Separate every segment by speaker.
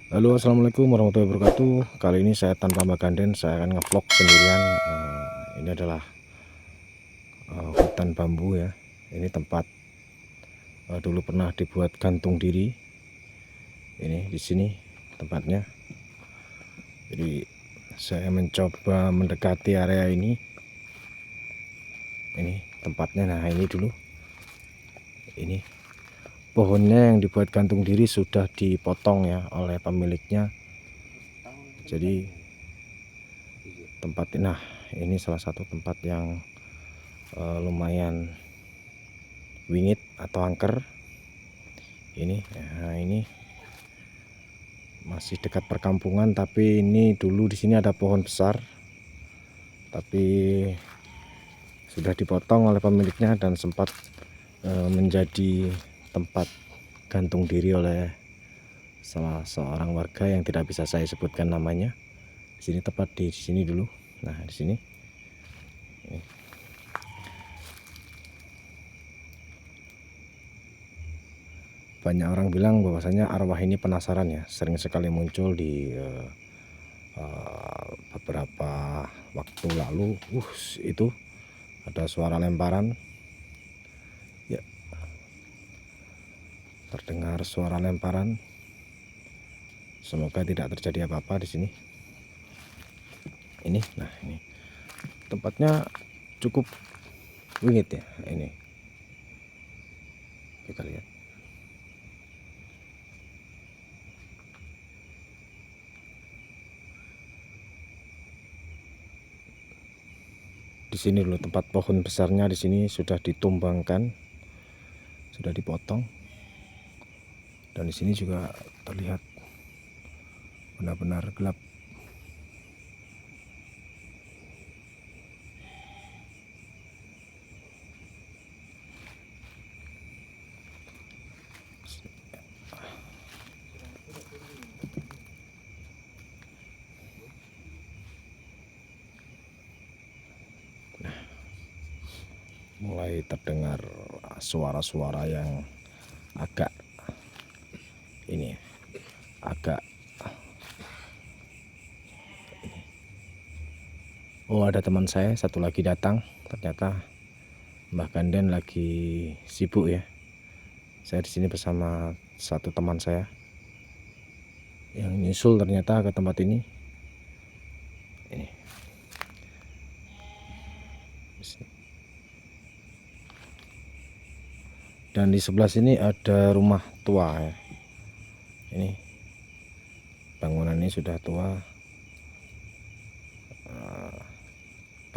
Speaker 1: Halo, assalamualaikum warahmatullahi wabarakatuh. Kali ini saya tanpa Mbak Ganden, saya akan ngevlog sendirian. Ini adalah hutan bambu ya. Ini tempat dulu pernah dibuat gantung diri. Ini di sini tempatnya. Jadi saya mencoba mendekati area ini. Ini tempatnya. Nah, ini dulu. Ini pohonnya yang dibuat gantung diri sudah dipotong ya oleh pemiliknya. Jadi nah ini salah satu tempat yang lumayan wingit atau angker. Ini masih dekat perkampungan, tapi ini dulu di sini ada pohon besar, tapi sudah dipotong oleh pemiliknya dan sempat menjadi tempat gantung diri oleh salah seorang warga yang tidak bisa saya sebutkan namanya. Di sini tepat di sini dulu. Nah, di sini. Ini. Banyak orang bilang bahwasanya arwah ini penasaran ya, sering sekali muncul di beberapa waktu lalu. Itu ada suara lemparan ya, terdengar suara lemparan. Semoga tidak terjadi apa-apa di sini. Nah ini tempatnya cukup wingit ya. Ini kita lihat. Di sini dulu tempat pohon besarnya, di sini sudah ditumbangkan, sudah dipotong. Dan di sini juga terlihat benar-benar gelap. Mulai terdengar suara-suara yang agak ada teman saya satu lagi datang. Ternyata Mbah Ganden lagi sibuk ya. Saya di sini bersama satu teman saya yang nyusul ternyata ke tempat ini. Dan di sebelah sini ada rumah tua ya. Ini bangunan ini sudah tua.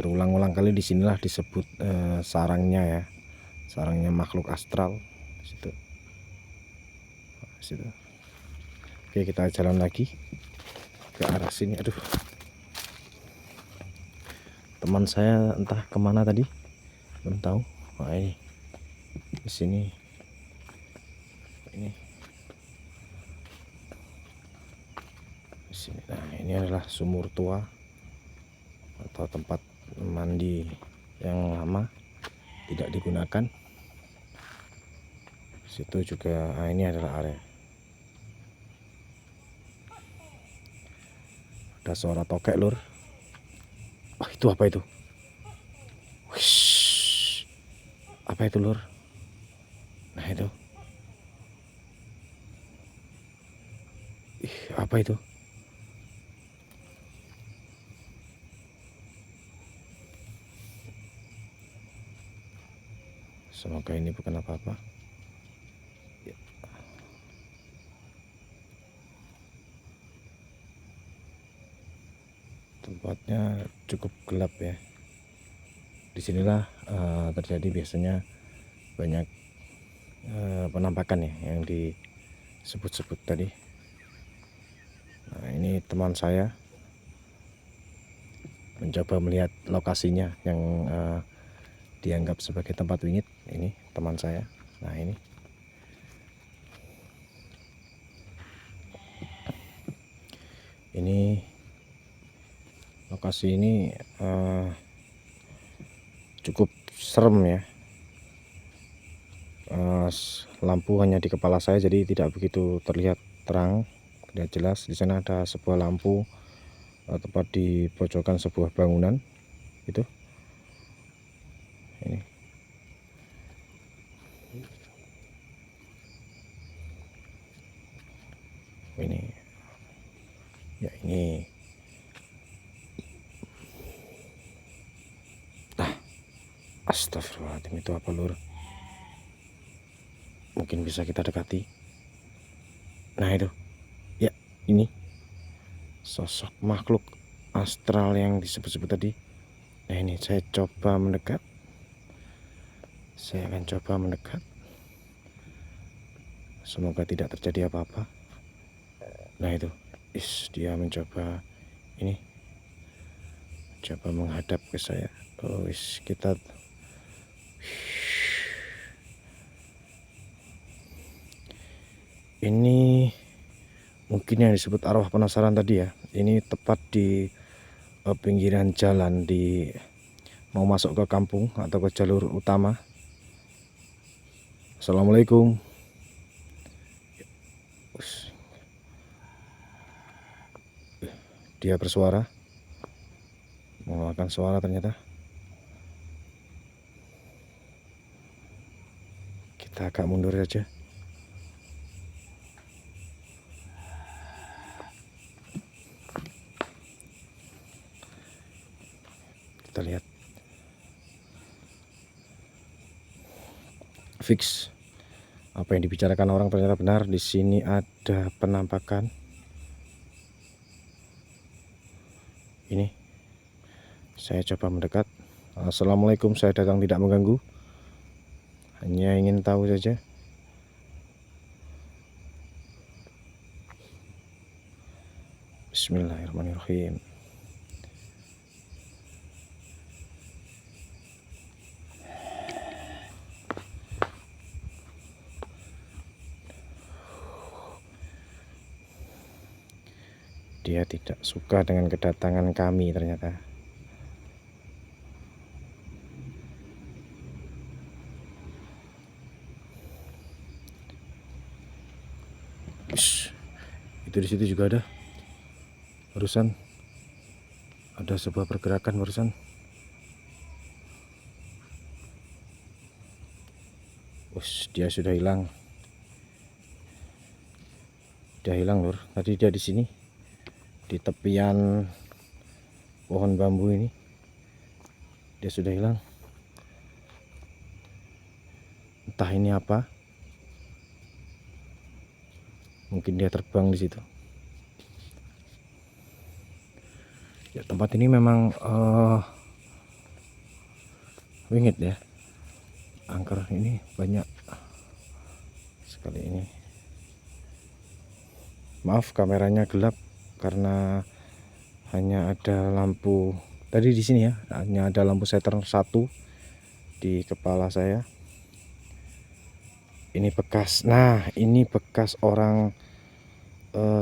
Speaker 1: Berulang-ulang kali disinilah disebut sarangnya ya, sarangnya makhluk astral. Situ. Oke, kita jalan lagi ke arah sini. Aduh, teman saya entah kemana tadi, belum tahu. Nah, ini di sini. Nah, ini adalah sumur tua atau tempat mandi yang lama tidak digunakan. Situ juga. Nah, ini adalah area. Ada suara tokek, lur. Itu apa itu? Wish. Apa itu, lur? Nah, itu. Apa itu? Semoga ini bukan apa-apa. Ya. Tempatnya cukup gelap ya. Disinilah terjadi biasanya banyak penampakan ya yang disebut-sebut tadi. Nah, ini teman saya mencoba melihat lokasinya yang dianggap sebagai tempat wingit. Ini teman saya. Nah, ini lokasi ini cukup serem ya. Lampu hanya di kepala saya, jadi tidak begitu terlihat terang, lihat jelas. Di sana ada sebuah lampu tepat di pojokan sebuah bangunan itu. Ini ya, ini astagfirullahaladzim, itu apa lur? Mungkin bisa kita dekati. Nah itu ya, ini sosok makhluk astral yang disebut-sebut tadi. Nah ini saya coba mendekat. Saya akan coba mendekat. Semoga tidak terjadi apa-apa. Nah itu, dia mencoba ini, coba menghadap ke saya. Kita ini mungkin yang disebut arwah penasaran tadi ya. Ini tepat di pinggiran jalan, di mau masuk ke kampung atau ke jalur utama. Assalamualaikum. Dia bersuara, mengeluarkan suara ternyata. Kita agak mundur saja. Kita lihat. Fix apa yang dibicarakan orang ternyata benar. Di sini ada penampakan. Ini saya coba mendekat. Assalamualaikum, saya datang tidak mengganggu, hanya ingin tahu saja. Bismillahirrahmanirrahim. Dia tidak suka dengan kedatangan kami ternyata. Itu di situ juga ada. Barusan ada sebuah pergerakan barusan. Dia sudah hilang. Dia hilang lur. Tadi dia di sini, di tepian pohon bambu ini. Dia sudah hilang. Entah ini apa. Mungkin dia terbang di situ. Ya, tempat ini memang wingit ya. Angker ini banyak sekali ini. Maaf kameranya gelap karena hanya ada lampu tadi di sini ya. Hanya ada lampu seter satu di kepala saya. Ini bekas. Nah, ini bekas orang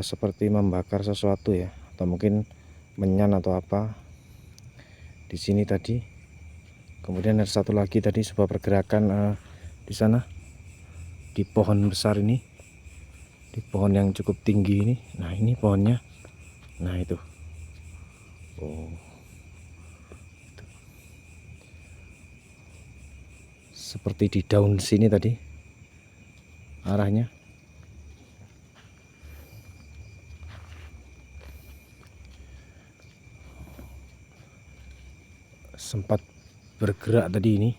Speaker 1: seperti membakar sesuatu ya, atau mungkin menyan atau apa di sini tadi. Kemudian ada satu lagi tadi, sebuah pergerakan di sana di pohon besar ini, di pohon yang cukup tinggi ini. Nah ini pohonnya. Nah itu. Seperti di daun sini tadi arahnya. Sempat bergerak tadi ini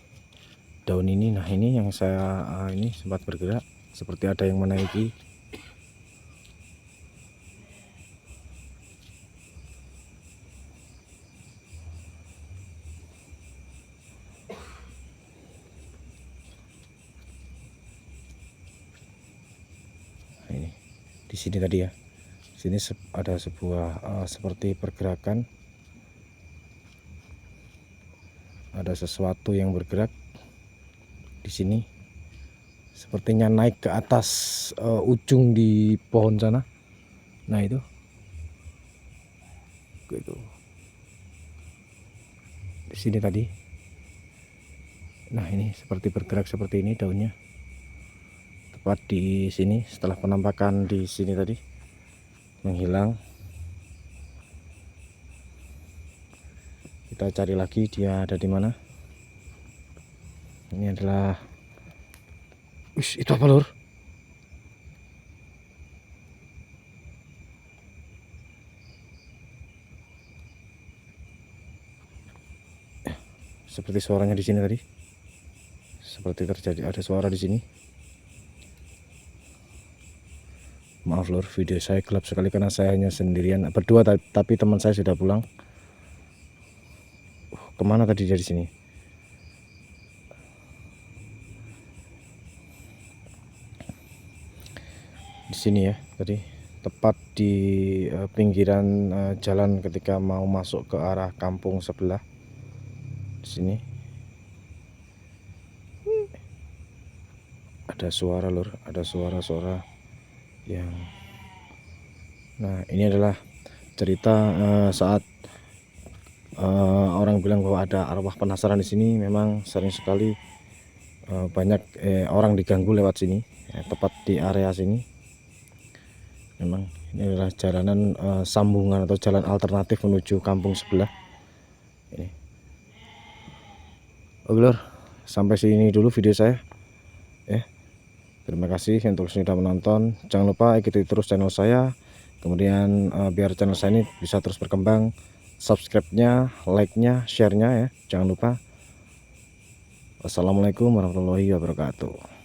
Speaker 1: daun ini. Nah ini yang saya ini sempat bergerak, seperti ada yang menaiki. Nah, ini di sini tadi ya. Sini ada sebuah seperti pergerakan. Ada sesuatu yang bergerak di sini, sepertinya naik ke atas ujung di pohon sana. Nah itu di sini tadi. Nah ini seperti bergerak seperti ini daunnya, tepat di sini setelah penampakan di sini tadi. menghilang. Kita cari lagi dia ada di mana. Ini adalah, itu apa lur? Seperti suaranya di sini tadi. Seperti terjadi ada suara di sini. Maaf lur, video saya gelap sekali karena saya hanya sendirian berdua, tapi teman saya sudah pulang. Kemana tadi dari sini? Di sini ya tadi, tepat di pinggiran jalan ketika mau masuk ke arah kampung sebelah. Di sini ada suara lur, ada suara-suara yang, nah ini adalah cerita saat orang bilang bahwa ada arwah penasaran di sini. Memang sering sekali banyak orang diganggu lewat sini, tepat di area sini. Memang ini adalah jalanan sambungan atau jalan alternatif menuju kampung sebelah. Ini. Oke lur, sampai sini dulu video saya. Terima kasih untuk sudah menonton. Jangan lupa ikuti terus channel saya. Kemudian biar channel saya ini bisa terus berkembang, subscribe-nya, like-nya, share-nya ya. Jangan lupa. Wassalamualaikum warahmatullahi wabarakatuh.